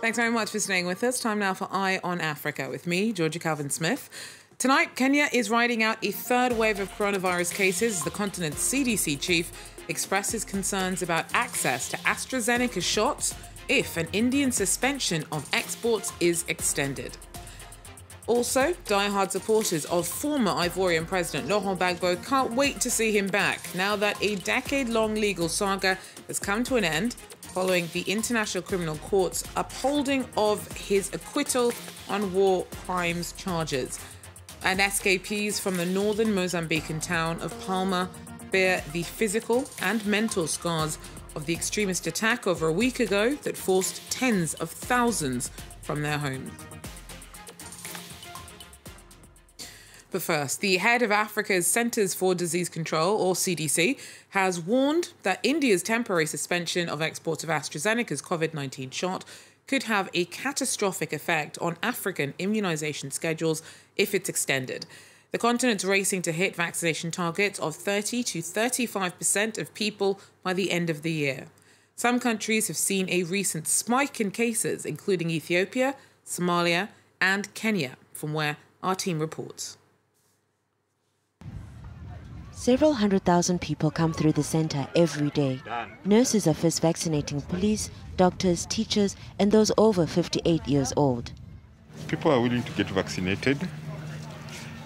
Thanks very much for staying with us. Time now for Eye on Africa with me, Georgia Calvin-Smith. Tonight, Kenya is riding out a third wave of coronavirus cases as the continent's CDC chief expresses concerns about access to AstraZeneca shots if an Indian suspension of exports is extended. Also, diehard supporters of former Ivorian President Laurent Gbagbo can't wait to see him back now that a decade-long legal saga has come to an end following the International Criminal Court's upholding of his acquittal on war crimes charges. And escapees from the northern Mozambican town of Palma bear the physical and mental scars of the extremist attack over a week ago that forced tens of thousands from their homes. But first, the head of Africa's Centres for Disease Control, or CDC, has warned that India's temporary suspension of exports of AstraZeneca's Covid-19 shot could have a catastrophic effect on African immunisation schedules if it's extended. The continent's racing to hit vaccination targets of 30 to 35% of people by the end of the year. Some countries have seen a recent spike in cases, including Ethiopia, Somalia and Kenya, from where our team reports. Several 100,000 people come through the centre every day. Nurses are first vaccinating police, doctors, teachers, and those over 58 years old. People are willing to get vaccinated.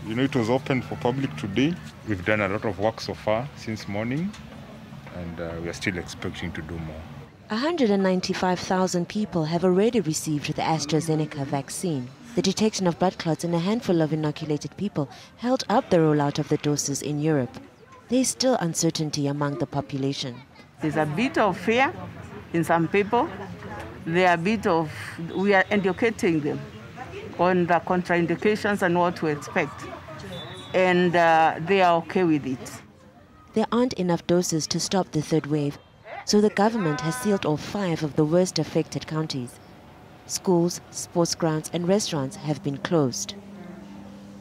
You know, it was open for public today. We've done a lot of work so far since morning, and we are still expecting to do more. 195,000 people have already received the AstraZeneca vaccine. The detection of blood clots in a handful of inoculated people held up the rollout of the doses in Europe. There is still uncertainty among the population. There's a bit of fear in some people. We are educating them on the contraindications and what to expect. And they are okay with it. There aren't enough doses to stop the third wave, so the government has sealed off 5 of the worst affected counties. Schools, sports grounds and restaurants have been closed.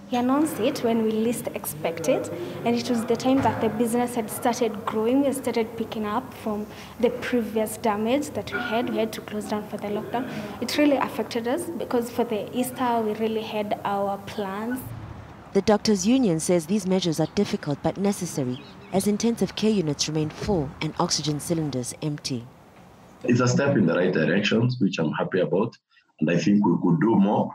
He announced it when we least expected, and it was the time that the business had started growing. We started picking up from the previous damage that we had. We had to close down for the lockdown. It really affected us because for the Easter, we really had our plans. The doctors' union says these measures are difficult but necessary as intensive care units remain full and oxygen cylinders empty. It's a step in the right direction, which I'm happy about, and I think we could do more.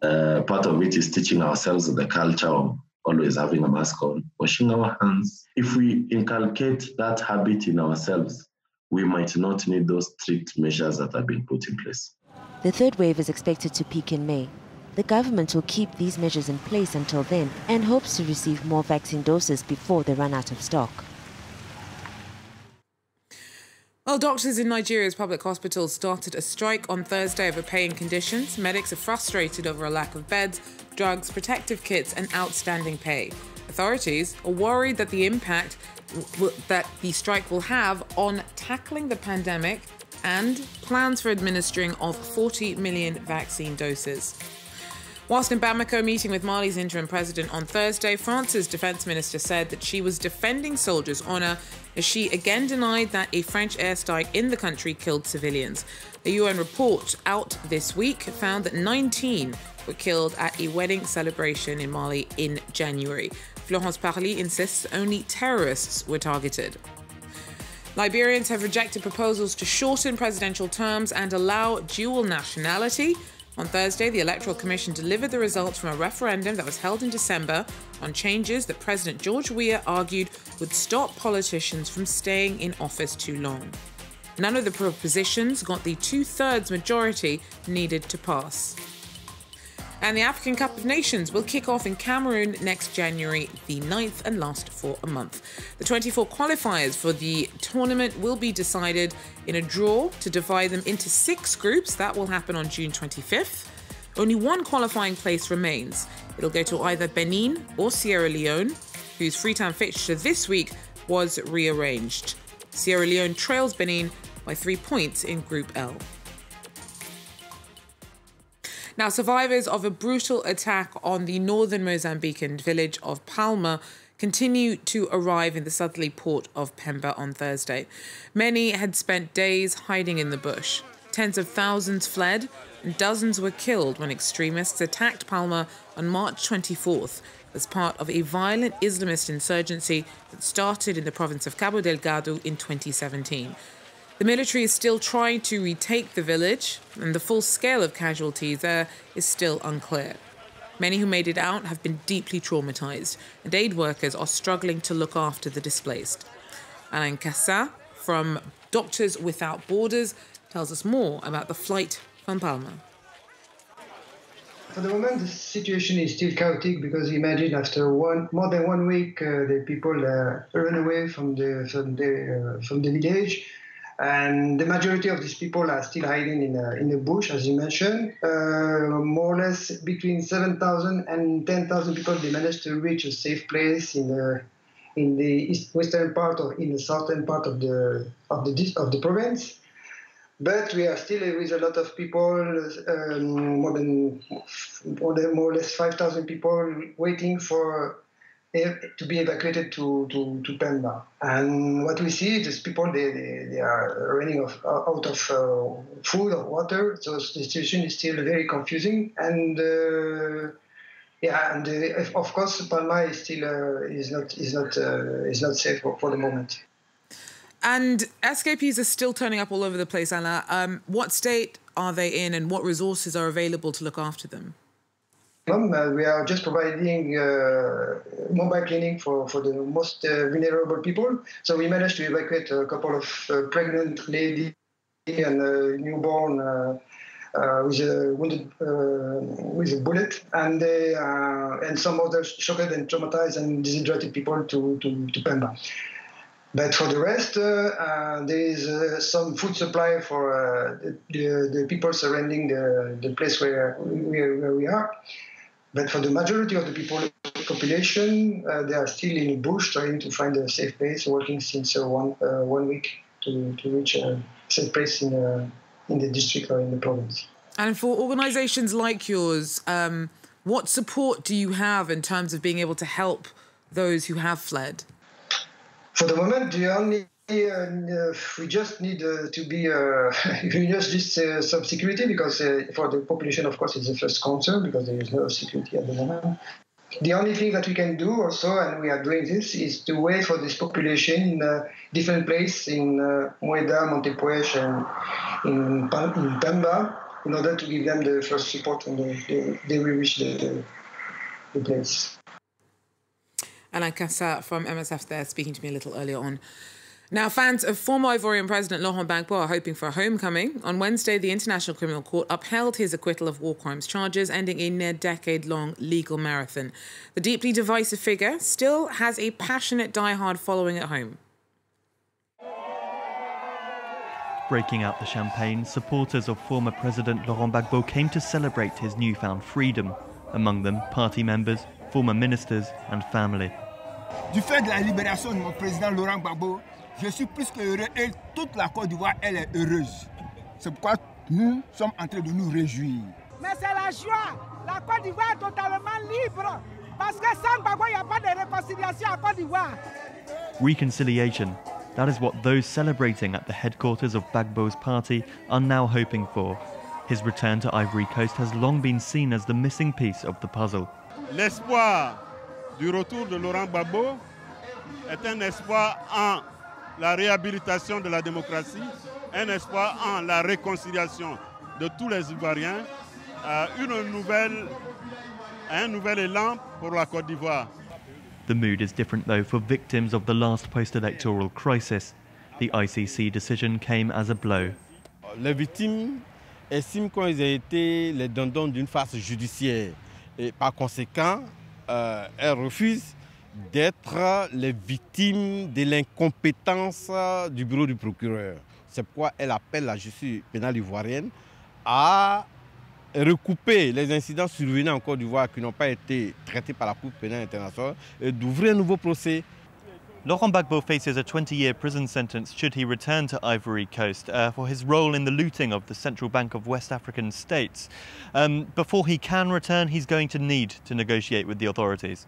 Part of it is teaching ourselves the culture of always having a mask on, washing our hands. If we inculcate that habit in ourselves, we might not need those strict measures that have been put in place. The third wave is expected to peak in May. The government will keep these measures in place until then and hopes to receive more vaccine doses before they run out of stock. Well, doctors in Nigeria's public hospitals started a strike on Thursday over paying conditions. Medics are frustrated over a lack of beds, drugs, protective kits and outstanding pay. Authorities are worried that the impact that the strike will have on tackling the pandemic and plans for administering of 40 million vaccine doses. Whilst in Bamako meeting with Mali's interim president on Thursday, France's defence minister said that she was defending soldiers' honour as she again denied that a French airstrike in the country killed civilians. A UN report out this week found that 19 were killed at a wedding celebration in Mali in January. Florence Parly insists only terrorists were targeted. Liberians have rejected proposals to shorten presidential terms and allow dual nationality. On Thursday, the Electoral Commission delivered the results from a referendum that was held in December on changes that President George Weah argued would stop politicians from staying in office too long. None of the propositions got the two-thirds majority needed to pass. And the African Cup of Nations will kick off in Cameroon next January the 9th and last for a month. The 24 qualifiers for the tournament will be decided in a draw to divide them into 6 groups. That will happen on June 25th. Only one qualifying place remains. It'll go to either Benin or Sierra Leone, whose Freetown fixture this week was rearranged. Sierra Leone trails Benin by 3 points in Group L. Now, survivors of a brutal attack on the northern Mozambican village of Palma continue to arrive in the southerly port of Pemba on Thursday. Many had spent days hiding in the bush. Tens of thousands fled and dozens were killed when extremists attacked Palma on March 24th as part of a violent Islamist insurgency that started in the province of Cabo Delgado in 2017. The military is still trying to retake the village, and the full scale of casualties there is still unclear. Many who made it out have been deeply traumatized, and aid workers are struggling to look after the displaced. Alain Cassa from Doctors Without Borders tells us more about the flight from Palma. For the moment, the situation is still chaotic because imagine after more than 1 week, the people run away from the village, and the majority of these people are still hiding in the bush, as you mentioned. More or less between 7,000 and 10,000 people, they managed to reach a safe place in the western part or in the southern part of the province. But we are still with a lot of people, more or less 5,000 people waiting to be evacuated to Pemba. And what we see is people, they are running out of food or water, so the situation is still very confusing. And of course, Palma is still is not safe for the moment. And escapees are still turning up all over the place, Anna. What state are they in and what resources are available to look after them? We are just providing mobile clinic for the most vulnerable people. So we managed to evacuate a couple of pregnant ladies and a newborn with a bullet, and some other shocked and traumatized and dehydrated people to Pemba. But for the rest, there is some food supply for the people surrounding the place where we are. But for the majority of the population, they are still in the bush trying to find a safe place, working since 1 week to reach a safe place in the district or in the province. And for organisations like yours, what support do you have in terms of being able to help those who have fled? For the moment, we just need to be some security, because for the population, of course, it's the first concern because there is no security at the moment. The only thing that we can do also, and we are doing this, is to wait for this population in different places in Mueda, Montepuez, and in Pemba, in order to give them the first support when they will reach the place. Alain Cassa from MSF there speaking to me a little earlier on. Now, fans of former Ivorian President Laurent Gbagbo are hoping for a homecoming. On Wednesday, the International Criminal Court upheld his acquittal of war crimes charges, ending a near-decade-long legal marathon. The deeply divisive figure still has a passionate diehard following at home. Breaking out the champagne, supporters of former President Laurent Gbagbo came to celebrate his newfound freedom. Among them, party members, former ministers and family. Du fait de la libération de mon président Laurent Gbagbo, je suis plus que heureux et toute la Côte d'Ivoire, elle est heureuse. C'est pourquoi nous sommes en train de nous réjouir. Mais c'est la joie. La Côte d'Ivoire est totalement libre. Parce que sans Gbagbo, il n'y a pas de réconciliation à Côte d'Ivoire. Reconciliation. That is what those celebrating at the headquarters of Gbagbo's party are now hoping for. His return to Ivory Coast has long been seen as the missing piece of the puzzle. L'espoir du retour de Laurent Gbagbo est un espoir en la réhabilitation de la démocratie, un espoir en la réconciliation de tous les Ivoiriens, un nouvel élan pour la Côte d'Ivoire. The mood is different, though, for victims of the last post-electoral crisis. The ICC decision came as a blow. Les victimes estiment qu'ils ont été les dindons d'une farce judiciaire. Et par conséquent, elles refusent d'être les victimes de l'incompétence du bureau du procureur. C'est pourquoi elle appelle la justice pénale ivoirienne à recouper les incidents survenus en Côte d'Ivoire qui n'ont pas été traités par la Cour pénale internationale et d'ouvrir un nouveau procès. Laurent Gbagbo faces a 20-year prison sentence should he return to Ivory Coast for his role in the looting of the Central Bank of West African states. Before he can return, he's going to need to negotiate with the authorities.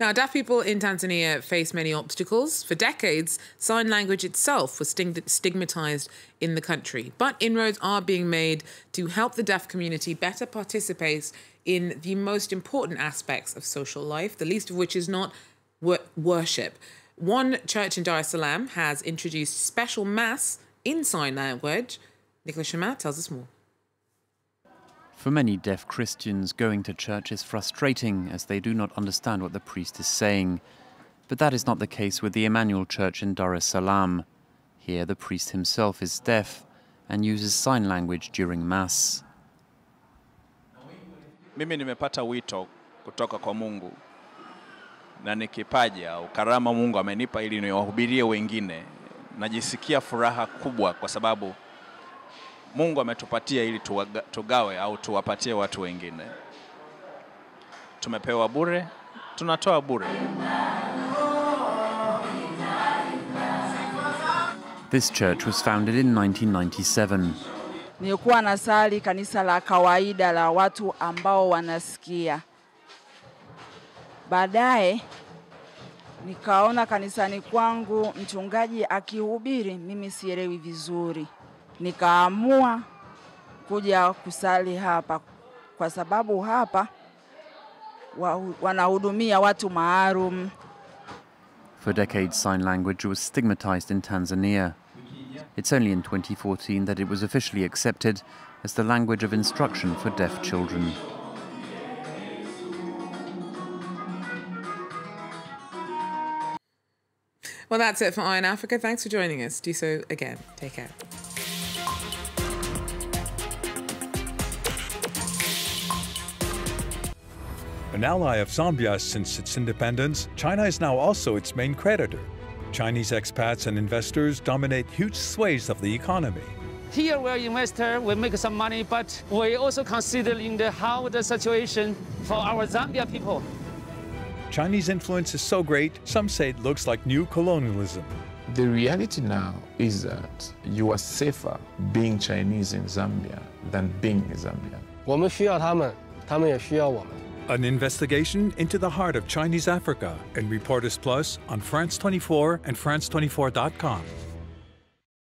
Now, deaf people in Tanzania face many obstacles. For decades, sign language itself was stigmatized in the country. But inroads are being made to help the deaf community better participate in the most important aspects of social life, the least of which is not worship. One church in Dar es Salaam has introduced special mass in sign language. Nicolas Chemin tells us more. For many deaf Christians, going to church is frustrating as they do not understand what the priest is saying. But that is not the case with the Emmanuel Church in Dar es Salaam. Here, the priest himself is deaf and uses sign language during Mass. Mimi nimepata wito kutoka kwa Mungu na ni kipaji au karama Mungu amenipa ili niwahubirie wengine. Najisikia furaha kubwa kwa sababu Mungu ametupatia ili tugawe au tuwapatie watu wengine. Tumepewa bure, tunatoa bure. This church was founded in 1997. Nilikuwa nasali kanisa la kawaida la watu ambao wanasikia. Baadaye nikaona kanisani kwangu mchungaji akihubiri mimi sielewi vizuri. Nikaamua kuja kusali hapa kwa sababu hapa wanahudumia watu maalum. For decades, sign language was stigmatized in Tanzania. It's only in 2014 that it was officially accepted as the language of instruction for deaf children. Well, that's it for Eye on Africa. Thanks for joining us. Do so again. Take care. An ally of Zambia since its independence, China is now also its main creditor. Chinese expats and investors dominate huge swathes of the economy. Here we're investors, we make some money, but we also considering how the situation for our Zambia people. Chinese influence is so great, some say it looks like new colonialism. The reality now is that you are safer being Chinese in Zambia than being in Zambia. 我们需要他们，他们也需要我们。 An investigation into the heart of Chinese Africa in Reporters Plus on France 24 and France24.com.